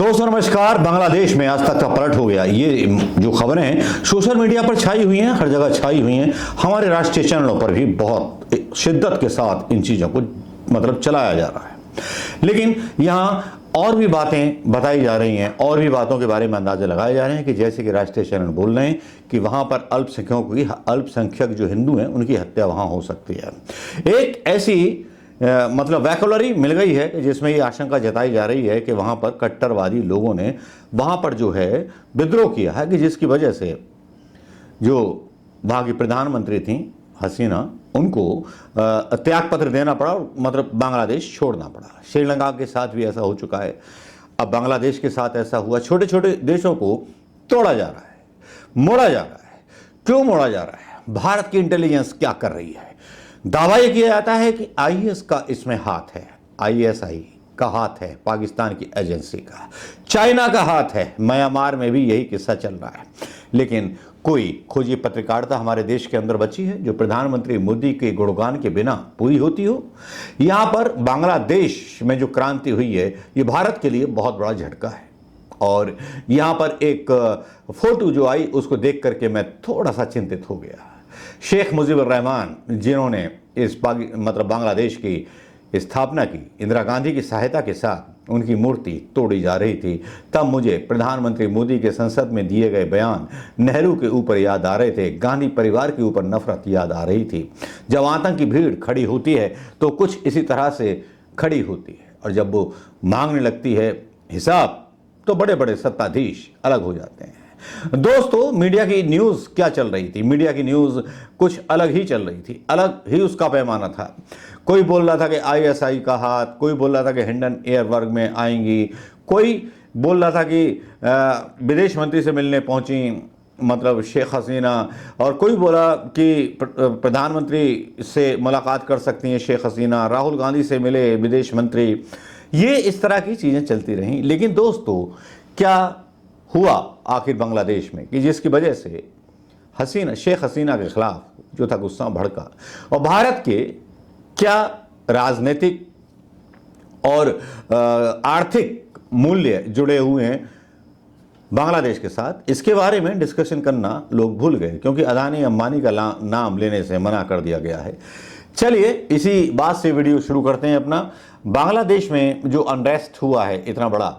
दोस्तों नमस्कार। बांग्लादेश में आज तक का पलट हो गया। ये जो खबरें हैं सोशल मीडिया पर छाई हुई हैं, हर जगह छाई हुई हैं। हमारे राष्ट्रीय चैनलों पर भी बहुत शिद्दत के साथ इन चीज़ों को चलाया जा रहा है। लेकिन यहाँ और भी बातें बताई जा रही हैं, और भी बातों के बारे में अंदाजे लगाए जा रहे हैं कि जैसे कि राष्ट्रीय चैनल बोल रहे हैं कि वहाँ पर अल्पसंख्यक जो हिंदू हैं उनकी हत्या वहाँ हो सकती है। एक ऐसी वैक्यूलरी मिल गई है जिसमें ये आशंका जताई जा रही है कि वहाँ पर कट्टरवादी लोगों ने वहाँ पर जो है विद्रोह किया है, कि जिसकी वजह से जो वहाँ की प्रधानमंत्री थी हसीना, उनको त्यागपत्र देना पड़ा, बांग्लादेश छोड़ना पड़ा। श्रीलंका के साथ भी ऐसा हो चुका है, अब बांग्लादेश के साथ ऐसा हुआ। छोटे छोटे देशों को तोड़ा जा रहा है, मोड़ा जा रहा है। क्यों मोड़ा जा रहा है? भारत की इंटेलिजेंस क्या कर रही है? दावा यह किया जाता है कि आईएस का इसमें हाथ है, आईएसआई का हाथ है, पाकिस्तान की एजेंसी का, चाइना का हाथ है। म्यांमार में भी यही किस्सा चल रहा है। लेकिन कोई खोजी पत्रकारिता हमारे देश के अंदर बची है जो प्रधानमंत्री मोदी के गुणगान के बिना पूरी होती हो। यहां पर बांग्लादेश में जो क्रांति हुई है ये भारत के लिए बहुत बड़ा झटका है। और यहां पर एक फोटो जो आई उसको देख करके मैं थोड़ा सा चिंतित हो गया। शेख मुजीबुर रहमान जिन्होंने इस बांग्लादेश की स्थापना की, इंदिरा गांधी की सहायता के साथ उनकी मूर्ति तोड़ी जा रही थी, तब मुझे प्रधानमंत्री मोदी के संसद में दिए गए बयान नेहरू के ऊपर याद आ रहे थे, गांधी परिवार के ऊपर नफरत याद आ रही थी। जब आतंकी भीड़ खड़ी होती है तो कुछ इसी तरह से खड़ी होती है, और जब वो मांगने लगती है हिसाब तो बड़े बड़े सत्ताधीश अलग हो जाते हैं। दोस्तों, मीडिया की न्यूज़ क्या चल रही थी? मीडिया की न्यूज़ कुछ अलग ही चल रही थी, अलग ही उसका पैमाना था। कोई बोल रहा था कि आईएसआई का हाथ, कोई बोल रहा था कि हिंडन एयरवर्ग में आएंगी, कोई बोल रहा था कि विदेश मंत्री से मिलने पहुंची शेख हसीना, और कोई बोला कि प्रधानमंत्री से मुलाकात कर सकती हैं शेख हसीना, राहुल गांधी से मिले विदेश मंत्री। ये इस तरह की चीज़ें चलती रहीं। लेकिन दोस्तों, क्या हुआ आखिर बांग्लादेश में कि जिसकी वजह से शेख हसीना के खिलाफ जो था गुस्सा भड़का, और भारत के क्या राजनीतिक और आर्थिक मूल्य जुड़े हुए हैं बांग्लादेश के साथ, इसके बारे में डिस्कशन करना लोग भूल गए, क्योंकि अदानी अंबानी का नाम लेने से मना कर दिया गया है। चलिए इसी बात से वीडियो शुरू करते हैं अपना। बांग्लादेश में जो अनरेस्ट हुआ है इतना बड़ा,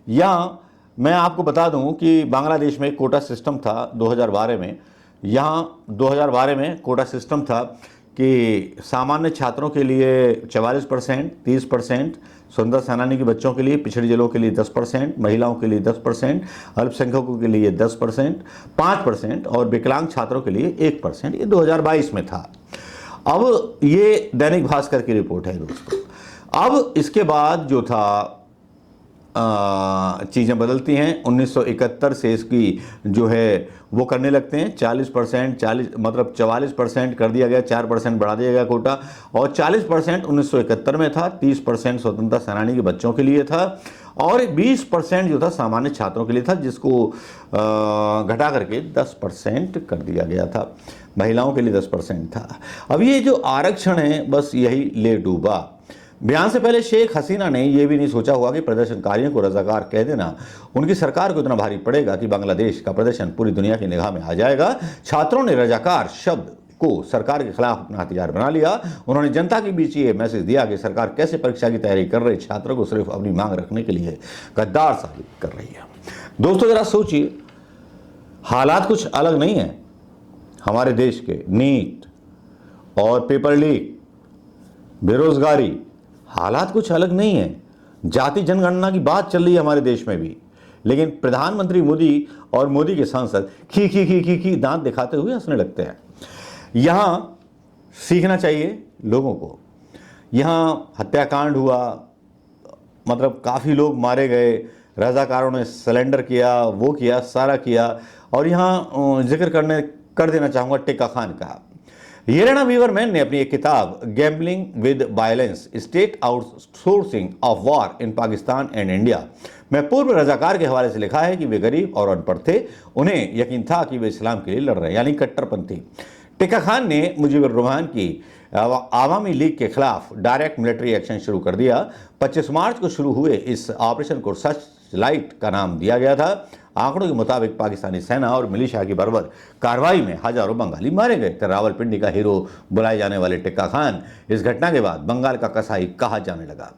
यहाँ मैं आपको बता दूं कि बांग्लादेश में कोटा सिस्टम था 2012 में। यहाँ 2012 में कोटा सिस्टम था कि सामान्य छात्रों के लिए 44%, 30%, स्वतंत्रता सेनानी के बच्चों के लिए, पिछड़ी जिलों के लिए 10%, महिलाओं के लिए 10%, अल्पसंख्यकों के लिए 10%, 5% और विकलांग छात्रों के लिए 1%। ये 2022 में था। अब ये दैनिक भास्कर की रिपोर्ट है दोस्तों। अब इसके बाद जो था चीज़ें बदलती हैं। 1971 से इसकी जो है वो करने लगते हैं 40%, 44% कर दिया गया, 4% बढ़ा दिया गया कोटा, और 40% 1971 में था, 30% स्वतंत्रता सेनानी के बच्चों के लिए था, और 20% जो था सामान्य छात्रों के लिए था, जिसको घटा करके 10% कर दिया गया था। महिलाओं के लिए 10% था। अब ये जो आरक्षण है बस यही ले डूबा। बयान से पहले शेख हसीना ने यह भी नहीं सोचा होगा कि प्रदर्शनकारियों को रजाकार कह देना उनकी सरकार को इतना भारी पड़ेगा कि बांग्लादेश का प्रदर्शन पूरी दुनिया की निगाह में आ जाएगा। छात्रों ने रजाकार शब्द को सरकार के खिलाफ अपना हथियार बना लिया। उन्होंने जनता के बीच ये मैसेज दिया कि सरकार कैसे परीक्षा की तैयारी कर रही छात्रों को सिर्फ अपनी मांग रखने के लिए गद्दार साबित कर रही है। दोस्तों जरा सोचिए, हालात कुछ अलग नहीं है। हमारे देश के नीट और पेपर लीक, बेरोजगारी, हालात कुछ अलग नहीं है। जाति जनगणना की बात चल रही है हमारे देश में भी, लेकिन प्रधानमंत्री मोदी और मोदी के सांसद खी दांत दिखाते हुए हंसने लगते हैं। यहाँ सीखना चाहिए लोगों को। यहाँ हत्याकांड हुआ, काफ़ी लोग मारे गए, रजाकारों ने सिलेंडर किया, वो किया, सारा किया। और यहाँ जिक्र कर देना चाहूँगा टिक्का खान का। येलेना वीवरमैन ने अपनी एक किताब gambling with violence, state outsourcing of war in Pakistan and India में पूर्व रजाकार के हवाले से लिखा है कि वे गरीब और अनपढ़ थे। उन्हें यकीन था कि वे इस्लाम के लिए लड़ रहे हैं, यानी कट्टरपंथी। टिक्का खान ने मुजीबुर रहमान की आवामी लीग के खिलाफ डायरेक्ट मिलिट्री एक्शन शुरू कर दिया। 25 मार्च को शुरू हुए इस ऑपरेशन को लाइट का नाम दिया गया था। आंकड़ों के मुताबिक पाकिस्तानी सेना और मिलिशिया की बर्बर कार्रवाई में हजारों बंगाली मारे गए थे। रावलपिंडी का हीरो बुलाए जाने वाले टिक्का खान इस घटना के बाद बंगाल का कसाई कहा जाने लगा।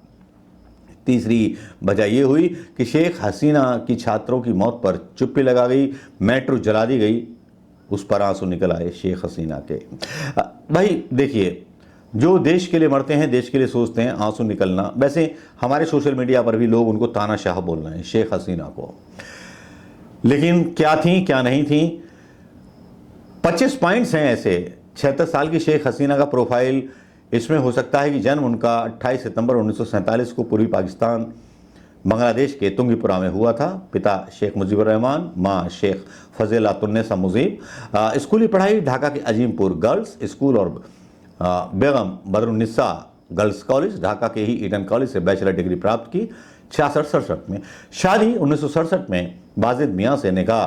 तीसरी वजह यह हुई कि शेख हसीना की छात्रों की मौत पर चुप्पी लगा गई, मेट्रो जला दी गई, उस पर आंसू निकल आए शेख हसीना के। भाई देखिए, जो देश के लिए मरते हैं, देश के लिए सोचते हैं, आंसू निकलना। वैसे हमारे सोशल मीडिया पर भी लोग उनको तानाशाह बोल रहे हैं शेख हसीना को, लेकिन क्या थी क्या नहीं थी। 25 पॉइंट्स हैं ऐसे। 76 साल की शेख हसीना का प्रोफाइल इसमें हो सकता है कि जन्म उनका 28 सितंबर 1947 को पूर्वी पाकिस्तान बांग्लादेश के तुंगीपुरा में हुआ था। पिता शेख मुजीबुर रहमान, माँ शेख फजीलातुन्नेसा मुजीब। स्कूली पढ़ाई ढाका के अजीमपुर गर्ल्स स्कूल और बेगम बदरुन्निसा गर्ल्स कॉलेज, ढाका के ही ईडन कॉलेज से बैचलर डिग्री प्राप्त की। 66-67 में शादी। 1967 में बाजिद मियाँ से निकाह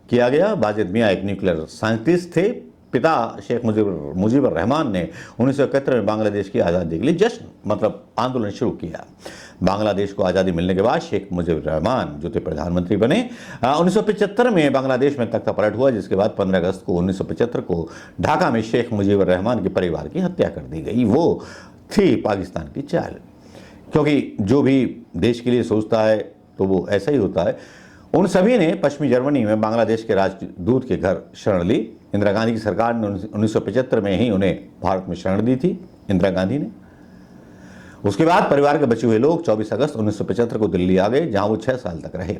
किया गया। बाजिद मियाँ एक न्यूक्लियर साइंटिस्ट थे। पिता शेख मुजीबुर रहमान ने 1971 में बांग्लादेश की आज़ादी के लिए जश्न मतलब आंदोलन शुरू किया। बांग्लादेश को आज़ादी मिलने के बाद शेख मुजीबुर रहमान जो थे प्रधानमंत्री बने। 1975 में बांग्लादेश में तख्ता पलट हुआ, जिसके बाद 15 अगस्त को 1975 को ढाका में शेख मुजीबुर रहमान के परिवार की हत्या कर दी गई। वो थी पाकिस्तान की चाल, क्योंकि जो भी देश के लिए सोचता है तो वो ऐसा ही होता है। उन सभी ने पश्चिमी जर्मनी में बांग्लादेश के राजदूत के घर शरण ली। इंदिरा गांधी की सरकार ने 1975 में ही उन्हें भारत में शरण दी थी, इंदिरा गांधी ने। उसके बाद परिवार के बचे हुए लोग 24 अगस्त 1975 को दिल्ली आ गए, जहां वो 6 साल तक रहे।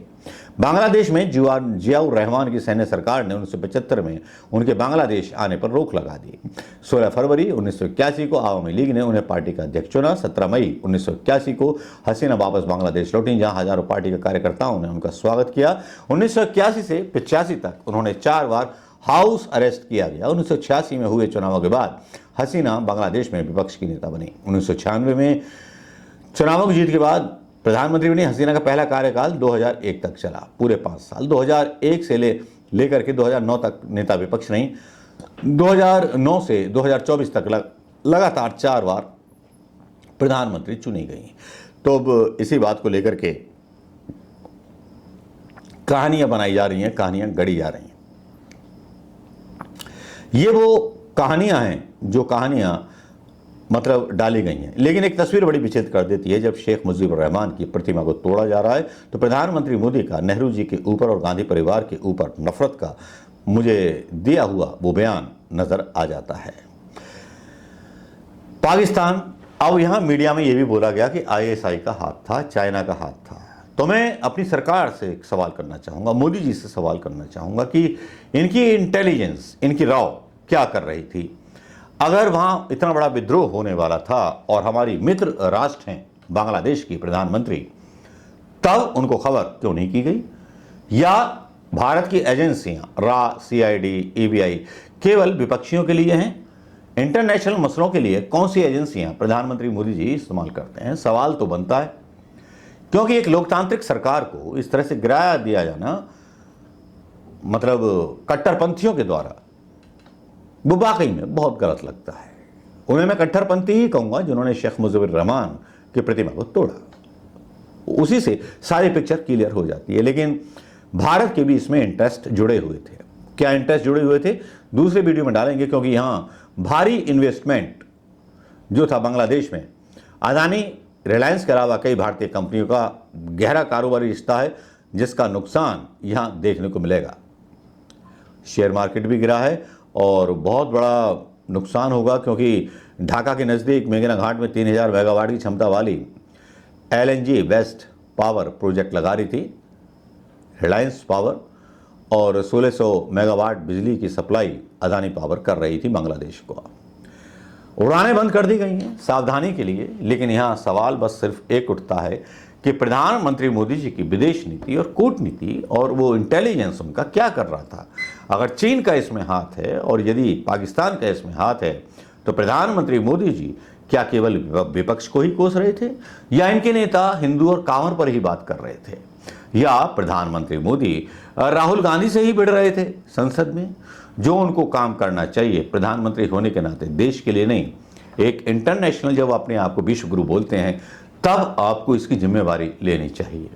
बांग्लादेश में जियाउर रहमान की सैन्य सरकार ने 1975 में उनके बांग्लादेश आने पर रोक लगा दी। 16 फरवरी 1981 को आवामी लीग ने उन्हें पार्टी का अध्यक्ष चुना। 17 मई 1981 को हसीना वापस बांग्लादेश लौटी, जहां हजारों पार्टी के कार्यकर्ताओं ने उनका स्वागत किया। 1981 से 85 तक उन्होंने 4 बार हाउस अरेस्ट किया गया। 1986 में हुए चुनावों के बाद हसीना बांग्लादेश में विपक्ष की नेता बनी। 1996 में चुनावों की जीत के बाद प्रधानमंत्री बनी। हसीना का पहला कार्यकाल 2001 तक चला, पूरे 5 साल। 2001 से लेकर के 2009 तक नेता विपक्ष रही। 2009 से 2024 तक लगातार 4 बार प्रधानमंत्री चुनी गई। तो अब इसी बात को लेकर के कहानियां बनाई जा रही हैं, कहानियां गढ़ी जा रही हैं। ये वो कहानियां हैं जो कहानियां मतलब डाली गई हैं, लेकिन एक तस्वीर बड़ी विचित्र कर देती है। जब शेख मुजीबुर रहमान की प्रतिमा को तोड़ा जा रहा है तो प्रधानमंत्री मोदी का नेहरू जी के ऊपर और गांधी परिवार के ऊपर नफरत का मुझे दिया हुआ वो बयान नजर आ जाता है। पाकिस्तान, अब यहां मीडिया में यह भी बोला गया कि ISI का हाथ था, चाइना का हाथ था। तो मैं अपनी सरकार से एक सवाल करना चाहूँगा, मोदी जी से सवाल करना चाहूँगा कि इनकी इंटेलिजेंस, इनकी राव क्या कर रही थी? अगर वहाँ इतना बड़ा विद्रोह होने वाला था और हमारी मित्र राष्ट्र हैं बांग्लादेश की प्रधानमंत्री, तब उनको खबर क्यों नहीं की गई? या भारत की एजेंसियाँ रा, CID, EBI केवल विपक्षियों के लिए हैं? इंटरनेशनल मसलों के लिए कौन सी एजेंसियाँ प्रधानमंत्री मोदी जी इस्तेमाल करते हैं? सवाल तो बनता है, क्योंकि एक लोकतांत्रिक सरकार को इस तरह से गिराया दिया जाना मतलब कट्टरपंथियों के द्वारा, वो वाकई में बहुत गलत लगता है। उन्हें मैं कट्टरपंथी ही कहूँगा जिन्होंने शेख मुजीबुर रहमान की प्रतिमा को तोड़ा। उसी से सारी पिक्चर क्लियर हो जाती है। लेकिन भारत के भी इसमें इंटरेस्ट जुड़े हुए थे। क्या इंटरेस्ट जुड़े हुए थे दूसरे वीडियो में डालेंगे, क्योंकि यहाँ भारी इन्वेस्टमेंट जो था बांग्लादेश में, अदानी, रिलायंस के अलावा कई भारतीय कंपनियों का गहरा कारोबारी रिश्ता है, जिसका नुकसान यहाँ देखने को मिलेगा। शेयर मार्केट भी गिरा है और बहुत बड़ा नुकसान होगा, क्योंकि ढाका के नज़दीक मेघना घाट में 3000 मेगावाट की क्षमता वाली LNG वेस्ट पावर प्रोजेक्ट लगा रही थी रिलायंस पावर, और 1600 मेगावाट बिजली की सप्लाई अदानी पावर कर रही थी बांग्लादेश को। उड़ानें बंद कर दी गई हैं सावधानी के लिए। लेकिन यहाँ सवाल बस सिर्फ एक उठता है कि प्रधानमंत्री मोदी जी की विदेश नीति और कूटनीति और वो इंटेलिजेंस उनका क्या कर रहा था? अगर चीन का इसमें हाथ है और यदि पाकिस्तान का इसमें हाथ है, तो प्रधानमंत्री मोदी जी क्या केवल विपक्ष को ही कोस रहे थे, या इनके नेता हिंदू और कांवर पर ही बात कर रहे थे, या प्रधानमंत्री मोदी राहुल गांधी से ही भिड़ रहे थे संसद में? जो उनको काम करना चाहिए प्रधानमंत्री होने के नाते देश के लिए नहीं, एक इंटरनेशनल, जब अपने आप को विश्व गुरु बोलते हैं, तब आपको इसकी जिम्मेवारी लेनी चाहिए।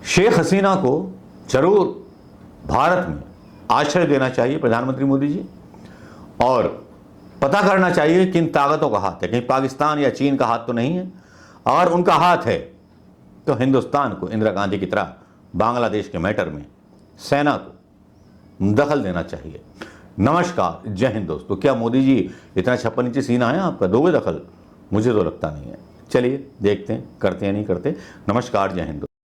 शेख हसीना को जरूर भारत में आश्रय देना चाहिए प्रधानमंत्री मोदी जी, और पता करना चाहिए किन ताकतों का हाथ है। कहीं पाकिस्तान या चीन का हाथ तो नहीं है। अगर उनका हाथ है तो हिंदुस्तान को इंदिरा गांधी की तरह बांग्लादेश के मैटर में सेना को दखल देना चाहिए। नमस्कार, जय हिंद दोस्तों। क्या मोदी जी इतना 56 इंची सीना है आपका, दोगे दखल? मुझे तो लगता नहीं है। चलिए देखते हैं करते हैं नहीं करते। नमस्कार, जय हिंद।